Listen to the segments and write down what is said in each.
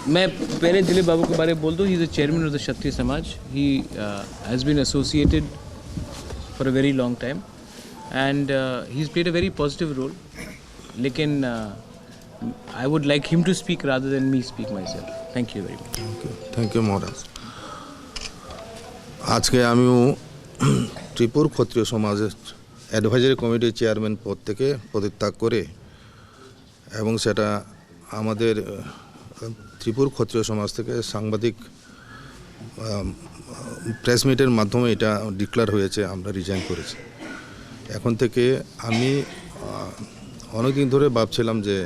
मैं पहले दिलीप बाबू के बारे में बोल दूँ, he is the chairman of the Kshatriya Samaj. He has been associated for a very long time and he has played a very positive role. लेकिन I would like him to speak rather than me speak myself. Thank you very much. Thank you মহারাজ. আজকে আমিও ত্রিপুর ক্ষত্রিয় সমাজের advisory কমিটির chairman পদ থেকে পদত্যাগ করে এবং সেটা আমাদের ত্রিপুর ক্ষত্রিয় সমাজ থেকে সাংবাদিক প্রেস মিটের মাধ্যমে এটা ডিক্লেয়ার হয়েছে, আমরা রিজাইন করেছি. এখন থেকে আমি অনেকদিন ধরে ভাবছিলাম যে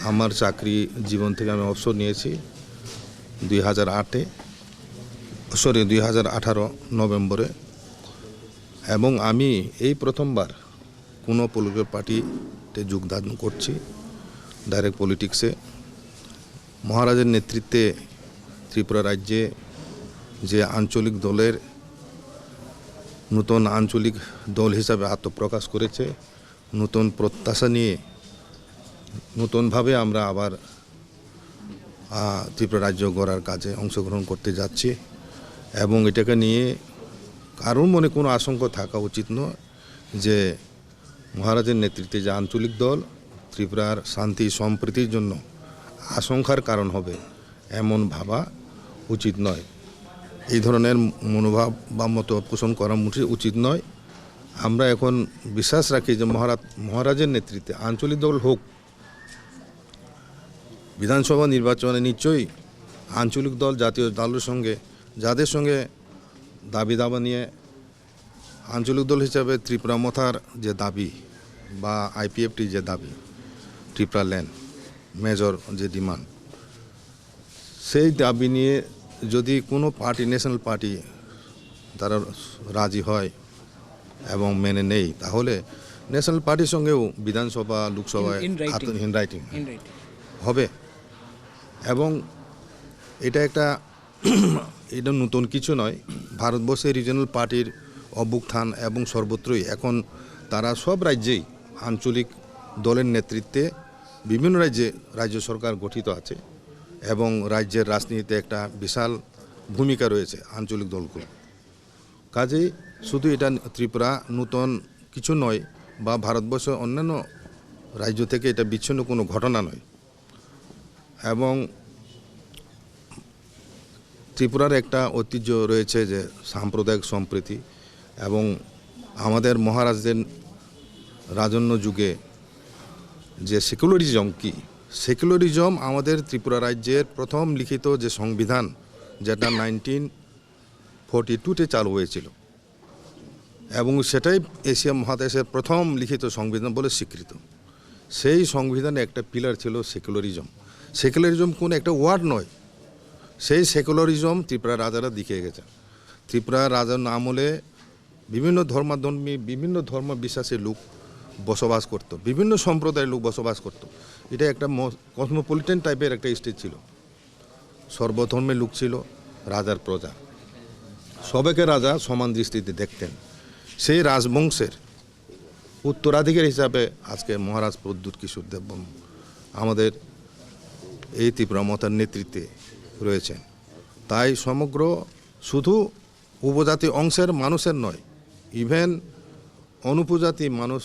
আমার চাকরি জীবন থেকে আমি অবসর নিয়েছি 2018 নভেম্বরে, এবং আমি এই প্রথমবার কোনো পলিটিক্যাল পার্টিতে যোগদান করছি ডাইরেক্ট পলিটিক্সে. মহারাজের নেতৃত্বে ত্রিপুরা রাজ্যে যে আঞ্চলিক দলের নতুন আঞ্চলিক দল হিসাবে আত্মপ্রকাশ করেছে, নতুন প্রত্যাশা নিয়ে নতুনভাবে আমরা আবার ত্রিপুরা রাজ্য গড়ার কাজে অংশগ্রহণ করতে যাচ্ছি. এবং এটাকে নিয়ে কারোর মনে কোনো আশঙ্কা থাকা উচিত নয় যে মহারাজের নেতৃত্বে যে আঞ্চলিক দল ত্রিপুরার শান্তি সম্প্রীতির জন্য আশঙ্কার কারণ হবে, এমন ভাবা উচিত নয়. এই ধরনের মনোভাব বা মত পোষণ করা উচিত নয়. আমরা এখন বিশ্বাস রাখি যে মহারাজের নেতৃত্বে আঞ্চলিক দল হোক, বিধানসভা নির্বাচনে নিশ্চয়ই আঞ্চলিক দল জাতীয় দলের সঙ্গে যাদের সঙ্গে দাবি দাবা নিয়ে আঞ্চলিক দল হিসাবে ত্রিপুরা মথার যে দাবি বা আইপিএফটি যে দাবি, ত্রিপুরা ল্যান্ড মেজর যে ডিমান্ড, সেই দাবি নিয়ে যদি কোনো পার্টি ন্যাশনাল পার্টি তারা রাজি হয় এবং মেনে নেই, তাহলে ন্যাশনাল পার্টির সঙ্গেও বিধানসভা লোকসভায় ইন রাইটিং হবে. এবং এটা এটা নতুন কিছু নয়. ভারতবর্ষের রিজনাল পার্টির অভ্যুত্থান এবং সর্বত্রই এখন তারা সব রাজ্যেই আঞ্চলিক দলের নেতৃত্বে বিভিন্ন রাজ্যে রাজ্য সরকার গঠিত আছে এবং রাজ্যের রাজনীতিতে একটা বিশাল ভূমিকা রয়েছে আঞ্চলিক দলগুলো. কাজেই শুধু এটা ত্রিপুরা নতুন কিছু নয় বা ভারতবর্ষের অন্যান্য রাজ্য থেকে এটা বিচ্ছিন্ন কোনো ঘটনা নয়. এবং ত্রিপুরার একটা ঐতিহ্য রয়েছে যে সাম্প্রদায়িক সম্প্রীতি, এবং আমাদের মহারাজদের রাজন্য যুগে যে সেকুলারিজম কি, সেকুলারিজম আমাদের ত্রিপুরা রাজ্যের প্রথম লিখিত যে সংবিধান, যেটা 1942-তে চালু হয়েছিল, এবং সেটাই এশিয়া মহাদেশের প্রথম লিখিত সংবিধান বলে স্বীকৃত. সেই সংবিধানে একটা পিলার ছিল সেকুলারিজম. সেকুলারিজম কোনো একটা ওয়ার্ড নয়, সেই সেকুলারিজম ত্রিপুরা রাজারা দেখিয়ে গেছে. ত্রিপুরা রাজার আমলে বিভিন্ন ধর্মাধর্মী বিভিন্ন ধর্ম বিশ্বাসের লোক বসবাস করত, বিভিন্ন সম্প্রদায়ের লোক বসবাস করত. এটা একটা কসমোপলিটন টাইপের একটা স্টেট ছিল. সর্বধর্মের লোক ছিল, রাজার প্রজা, সবাইকে রাজা সমান দৃষ্টিতে দেখতেন. সেই রাজবংশের উত্তরাধিকার হিসাবে আজকে মহারাজ প্রদ্যুৎ কিশোর দেববর্মা আমাদের এই ত্রিপুরা মথার নেতৃত্বে রয়েছেন. তাই সমগ্র শুধু উপজাতি অংশের মানুষের নয়, ইভেন অনুপজাতি মানুষ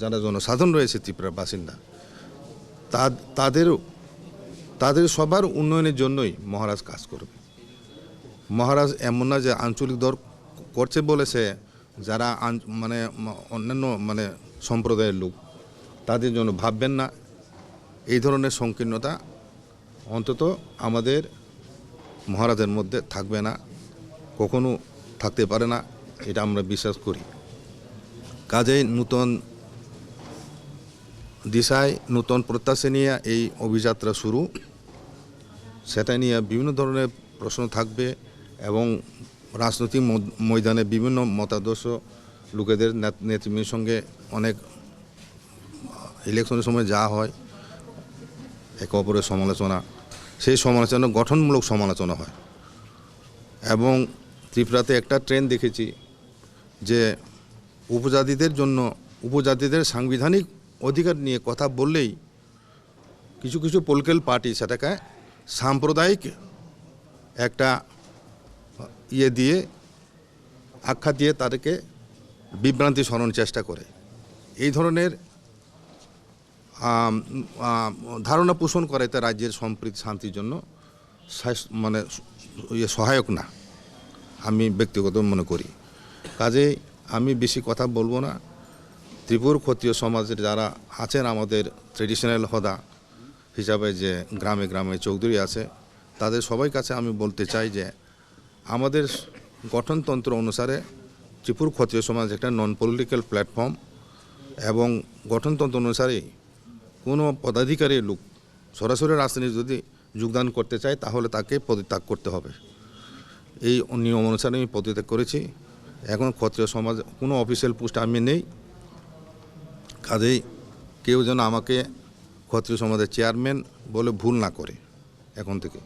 যারা জনসাধারণ রয়েছে ত্রিপুরার বাসিন্দা, তাদের সবার উন্নয়নের জন্যই মহারাজ কাজ করবে. মহারাজ এমন না যে আঞ্চলিক দল করছে বলেছে যারা মানে অন্যান্য সম্প্রদায়ের লোক তাদের জন্য ভাববেন না. এই ধরনের সংকীর্ণতা অন্তত আমাদের মহারাজের মধ্যে থাকবে না, কখনো থাকতে পারে না, এটা আমরা বিশ্বাস করি. কাজেই নতুন দিশায় নতুন প্রত্যাশা নিয়ে এই অভিযাত্রা শুরু, সেটা নিয়ে বিভিন্ন ধরনের প্রশ্ন থাকবে এবং রাজনৈতিক ময়দানে বিভিন্ন মতাদর্শ লোকেদের নেতৃবৃন্দের সঙ্গে অনেক ইলেকশনের সময় যা হয় একে অপরের সমালোচনা, সেই সমালোচনা গঠনমূলক সমালোচনা হয়. এবং ত্রিপুরাতে একটা ট্রেন্ড দেখেছি যে উপজাতিদের সাংবিধানিক অধিকার নিয়ে কথা বললেই কিছু কিছু পলিটিক্যাল পার্টি সেটাকে সাম্প্রদায়িক একটা ইয়ে দিয়ে আখ্যা দিয়ে তাদেরকে বিভ্রান্তি সরানোর চেষ্টা করে। এই ধরনের ধারণা পোষণ করে তা রাজ্যের সম্প্রীতি শান্তির জন্য মানে সহায়ক না, আমি ব্যক্তিগত মনে করি। কাজেই আমি বেশি কথা বলবো না। ত্রিপুর ক্ষত্রিয় সমাজের যারা আছেন, আমাদের ট্রেডিশনাল হোদা হিসাবে যে গ্রামে গ্রামে চৌধুরী আছে, তাদের সবাই কাছে আমি বলতে চাই যে আমাদের গঠনতন্ত্র অনুসারে ত্রিপুর ক্ষত্রিয় সমাজ একটা নন পলিটিক্যাল প্ল্যাটফর্ম, এবং গঠনতন্ত্র অনুসারে কোনো পদাধিকারী লোক সরাসরি রাজনীতি যদি যোগদান করতে চায় তাহলে তাকে পদত্যাগ করতে হবে। এই নিয়ম অনুসারে আমি পদত্যাগ করেছি। এখন ক্ষত্রিয় সমাজ কোনো অফিসিয়াল পোস্ট আমি নেই। কাজেই কেউ যেন আমাকে ক্ষত্রিয় সমাজের চেয়ারম্যান বলে ভুল না করে এখন থেকে।